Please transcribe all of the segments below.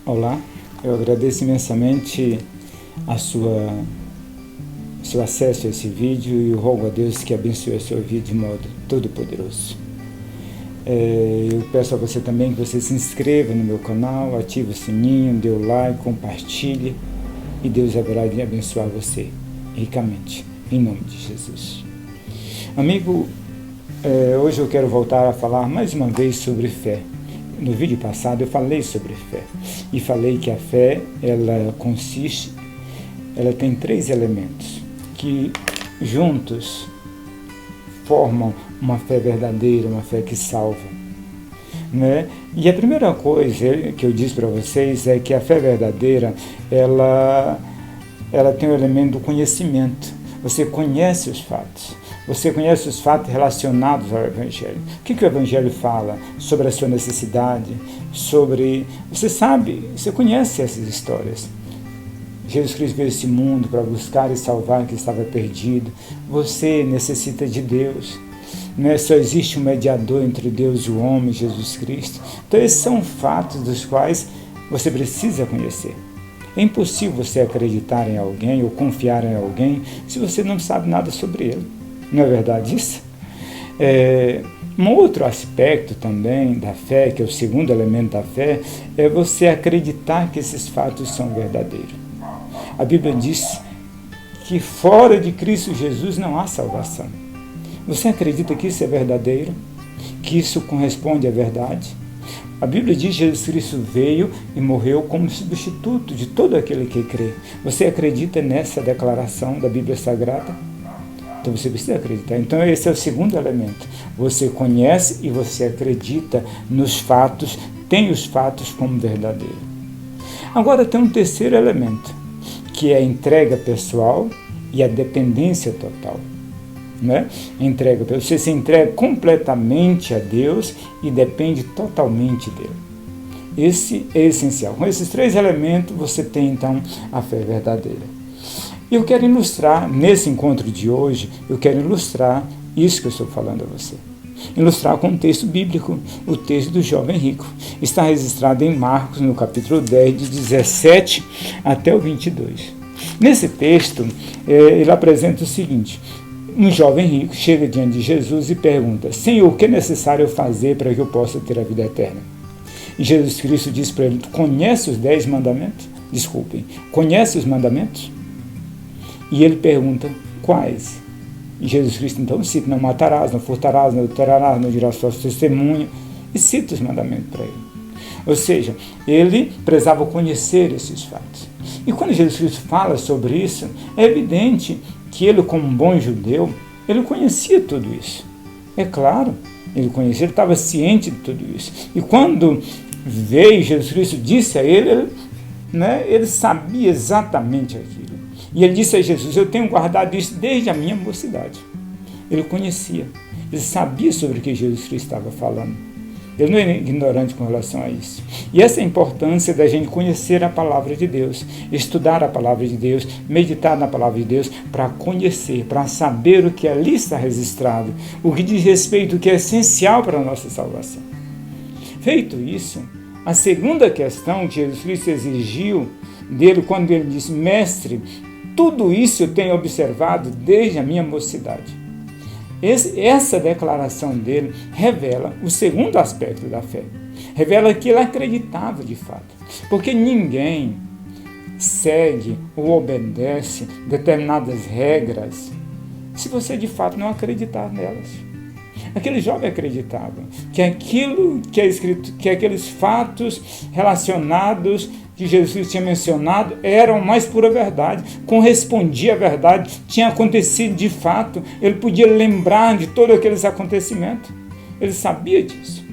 Olá, eu agradeço imensamente seu acesso a esse vídeo e eu rogo a Deus que abençoe a sua vida de modo todo poderoso. Eu peço a você também que você se inscreva no meu canal, ative o sininho, dê o like, compartilhe e Deus haverá de abençoar você ricamente, em nome de Jesus. Amigo, hoje eu quero voltar a falar mais uma vez sobre fé. No vídeo passado eu falei sobre fé e falei que a fé ela tem 3 elementos que juntos formam uma fé verdadeira, uma fé que salva, né? E a primeira coisa que eu disse para vocês é que a fé verdadeira ela tem o elemento do conhecimento. Você conhece os fatos. Você conhece os fatos relacionados ao Evangelho. O que o Evangelho fala sobre a sua necessidade? Você sabe, você conhece essas histórias. Jesus Cristo veio a esse mundo para buscar e salvar o que estava perdido. Você necessita de Deus. Não é só existe um mediador entre Deus e o homem, Jesus Cristo. Então esses são fatos dos quais você precisa conhecer. É impossível você acreditar em alguém ou confiar em alguém se você não sabe nada sobre ele. Não é verdade isso? Um outro aspecto também da fé, que é o segundo elemento da fé, é você acreditar que esses fatos são verdadeiros. A Bíblia diz que fora de Cristo Jesus não há salvação. Você acredita que isso é verdadeiro? Que isso corresponde à verdade? A Bíblia diz que Jesus Cristo veio e morreu como substituto de todo aquele que crê. Você acredita nessa declaração da Bíblia Sagrada? Então você precisa acreditar. Então esse é o segundo elemento. Você conhece e você acredita nos fatos, tem os fatos como verdadeiros. Agora tem um terceiro elemento, que é a entrega pessoal e a dependência total. Né? Você se entrega completamente a Deus e depende totalmente dele. Esse é essencial. Com esses 3 elementos você tem então a fé verdadeira. E eu quero ilustrar, nesse encontro de hoje, eu quero ilustrar isso que eu estou falando a você. Ilustrar com um texto bíblico, o texto do jovem rico. Está registrado em Marcos, no capítulo 10, de 17 até o 22. Nesse texto, ele apresenta o seguinte: um jovem rico chega diante de Jesus e pergunta: Senhor, o que é necessário eu fazer para que eu possa ter a vida eterna? E Jesus Cristo diz para ele: conhece os 10 mandamentos? Conhece os mandamentos? E ele pergunta: quais? E Jesus Cristo então cita: não matarás, não furtarás, não adulterarás, não dirás falso testemunho, e cita os mandamentos para ele. Ou seja, ele precisava conhecer esses fatos. E quando Jesus Cristo fala sobre isso, é evidente que ele, como um bom judeu, ele conhecia tudo isso. É claro, ele conhecia, ele estava ciente de tudo isso. E quando veio Jesus Cristo, disse a ele, ele sabia exatamente aquilo. E ele disse a Jesus: eu tenho guardado isso desde a minha mocidade. Ele conhecia, ele sabia sobre o que Jesus Cristo estava falando. Ele não era ignorante com relação a isso. E essa é a importância da gente conhecer a palavra de Deus, estudar a palavra de Deus, meditar na palavra de Deus, para conhecer, para saber o que ali está registrado, o que diz respeito, o que é essencial para a nossa salvação. Feito isso, a segunda questão que Jesus Cristo exigiu dele, quando ele disse: mestre, tudo isso eu tenho observado desde a minha mocidade. Essa declaração dele revela o segundo aspecto da fé. Revela que ele acreditava de fato. Porque ninguém segue ou obedece determinadas regras se você de fato não acreditar nelas. Aquele jovem acreditava que aquilo que é escrito, que aqueles fatos relacionados que Jesus tinha mencionado eram mais pura verdade, correspondia à verdade, tinha acontecido de fato, ele podia lembrar de todos aqueles acontecimentos, ele sabia disso.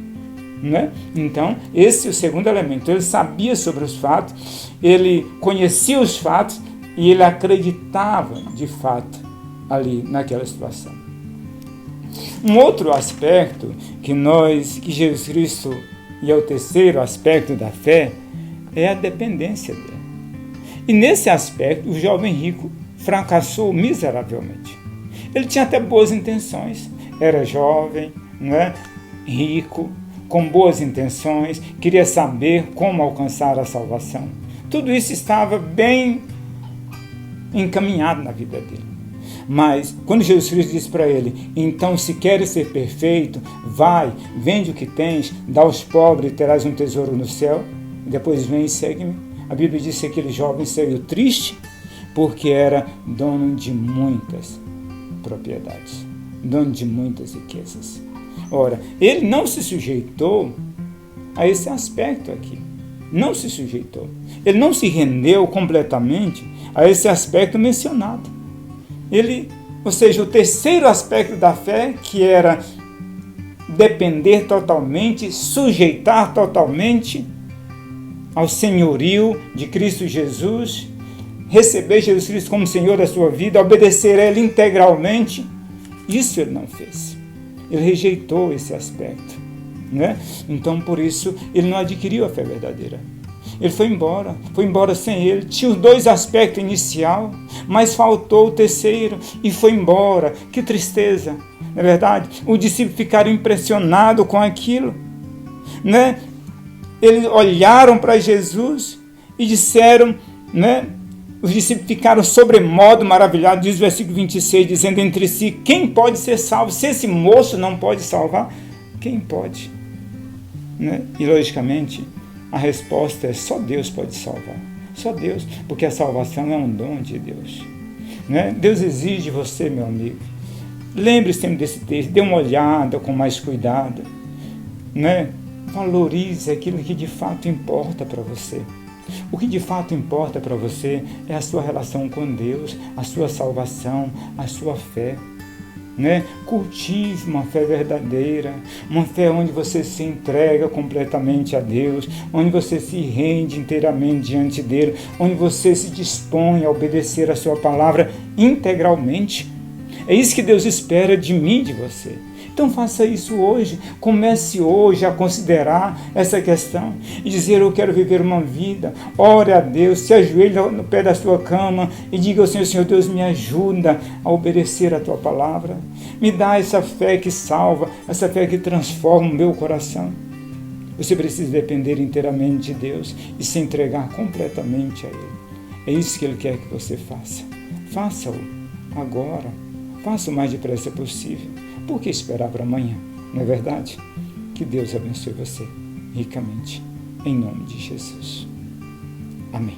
Né? Então, esse é o segundo elemento, ele sabia sobre os fatos, ele conhecia os fatos e ele acreditava de fato ali naquela situação. Um outro aspecto que Jesus Cristo, e é o terceiro aspecto da fé, é a dependência dele. E nesse aspecto, o jovem rico fracassou miseravelmente. Ele tinha até boas intenções, era jovem, né? Rico, com boas intenções, queria saber como alcançar a salvação. Tudo isso estava bem encaminhado na vida dele. Mas quando Jesus Cristo disse para ele: então, se queres ser perfeito, vai, vende o que tens, dá aos pobres e terás um tesouro no céu, e depois vem e segue-me. A Bíblia diz que aquele jovem saiu triste porque era dono de muitas propriedades, dono de muitas riquezas. Ora, ele não se sujeitou a esse aspecto aqui. Não se sujeitou. Ele não se rendeu completamente a esse aspecto mencionado. Ou seja, o terceiro aspecto da fé, que era depender totalmente, sujeitar totalmente ao senhorio de Cristo Jesus, receber Jesus Cristo como Senhor da sua vida, obedecer a Ele integralmente, isso ele não fez. Ele rejeitou esse aspecto, né? Então, por isso, ele não adquiriu a fé verdadeira. Ele foi embora sem ele. Tinha os dois aspectos inicial, mas faltou o terceiro e foi embora. Que tristeza, não é verdade? Os discípulos ficaram impressionados com aquilo, né? Eles olharam para Jesus e disseram, né? Os discípulos ficaram sobremodo maravilhados, diz o versículo 26, dizendo entre si: quem pode ser salvo? Se esse moço não pode salvar, quem pode? Né? E logicamente, a resposta é: só Deus pode salvar. Só Deus, porque a salvação é um dom de Deus. Né? Deus exige de você, meu amigo. Lembre-se sempre desse texto, dê uma olhada com mais cuidado. Né? Valorize aquilo que de fato importa para você. O que de fato importa para você é a sua relação com Deus, a sua salvação, a sua fé. Né? Cultive uma fé verdadeira, uma fé onde você se entrega completamente a Deus, onde você se rende inteiramente diante dele, onde você se dispõe a obedecer a sua palavra integralmente. É isso que Deus espera de mim e de você. Então faça isso hoje, comece hoje a considerar essa questão e dizer: eu quero viver uma vida. Ore a Deus, se ajoelhe no pé da sua cama e diga ao Senhor: Senhor Deus, me ajuda a obedecer a tua palavra. Me dá essa fé que salva, essa fé que transforma o meu coração. Você precisa depender inteiramente de Deus e se entregar completamente a Ele. É isso que Ele quer que você faça. Faça-o agora. Faça o mais depressa possível. Por que esperar para amanhã? Não é verdade? Que Deus abençoe você ricamente. Em nome de Jesus. Amém.